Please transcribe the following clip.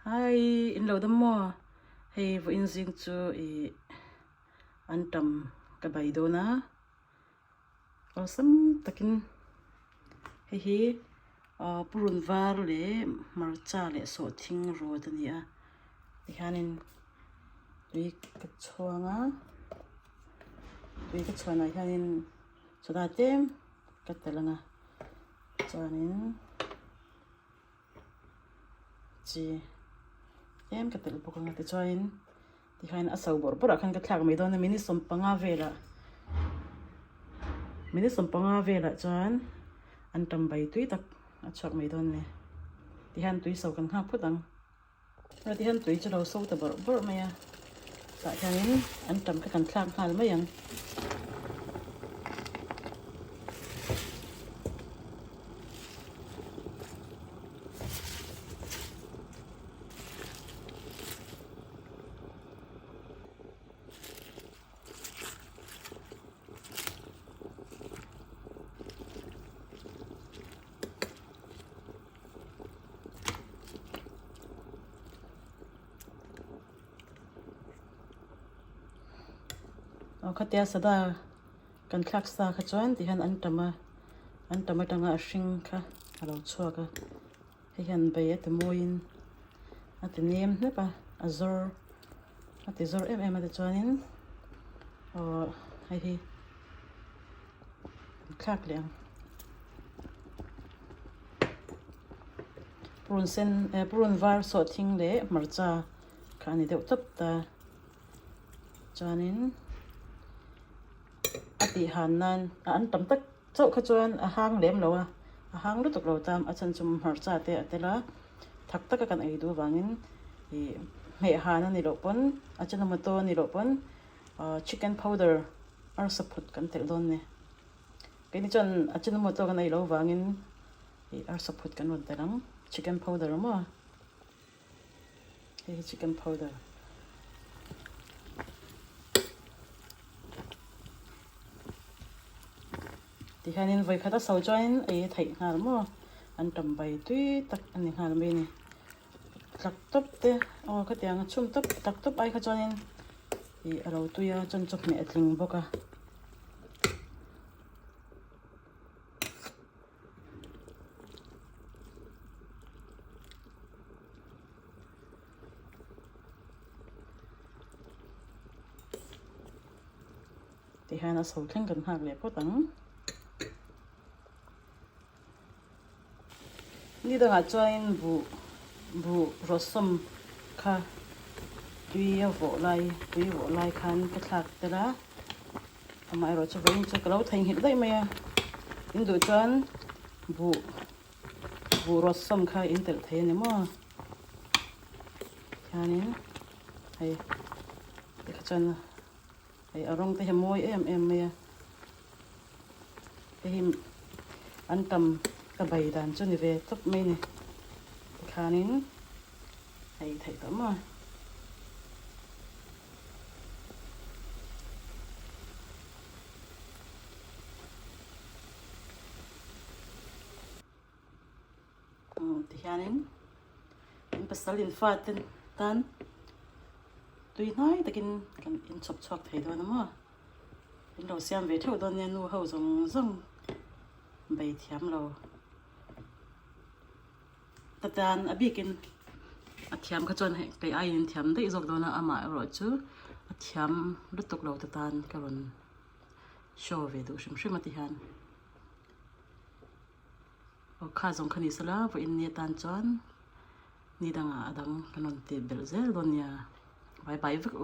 Hi, in lo dam mo. Hey, vo in zing chu Antam Bai do na. Awesome takin hi purun var le marcha le so thing ro da ni a. Ti hanin tui ka chuanga. Tui ka chuana hanin chuda tem ka telanga. Chuanin chi em ka tel pokanga te chuain ti hain asau bor bor akan ka thlak mai don na mini sompanga vela chuan Antam Bai tui tak a chak mai don ne ti han tui so kan ha phutang ti han tui chu lo so ta bor bor mai a ta hianin Antam ka kan thlak hal mai ang khatia sada kan thlak sa kha chuan ti han Antam tanga hring kha alo chua ka hi han bai at moin at nem ne pa azor at zor em at chuanin hi khak liang purun var so thing le marcha khani deuh top ta chuanin ati hanan Antam tak chau kha chuan a hang lem lo a hang lu tuk lo tam a chan chum marcha te atela thak tak kan ei du wangin me hana ni lo pon a chanamoto ni lo pon chicken powder ar saput kan tel don ne ke ni chan a chanamoto kan ei lo wangin ar saput kan won telang chicken powder mo chicken powder ti hanin voi khata so join thai ngal mo Antam Bai tui tak ani ngal mai ni tlak top te khatiang chum top tak top ai kha join alo tuya chon chok me atling boka ti hana so thleng kan hak le potang ni da join bu rosom kha tui vo lai khan ka thak tela amai ro chu vein chu kalo thain hit dai maya in du chuan bu rosom kha in tel thai ne mo chanin ai ka chan ai arong te moi em maya te him Antam Bai dan chu ni ve top mai ni khanin ai thai ta ma ti hianin in pasalin faten tan tui nai takin kan in chop thai do na ma in lo siam ve thau don ne nu ho zong bai thiam lo tatan abikin athiam kha chon he kai ai in thiam dei jok dona ama ro chu athiam lutuk lo tatan karon show ve du shim ati han kha jong khani sala vo in ne tan chon ni danga adang kanon te belzel donia bye bye vek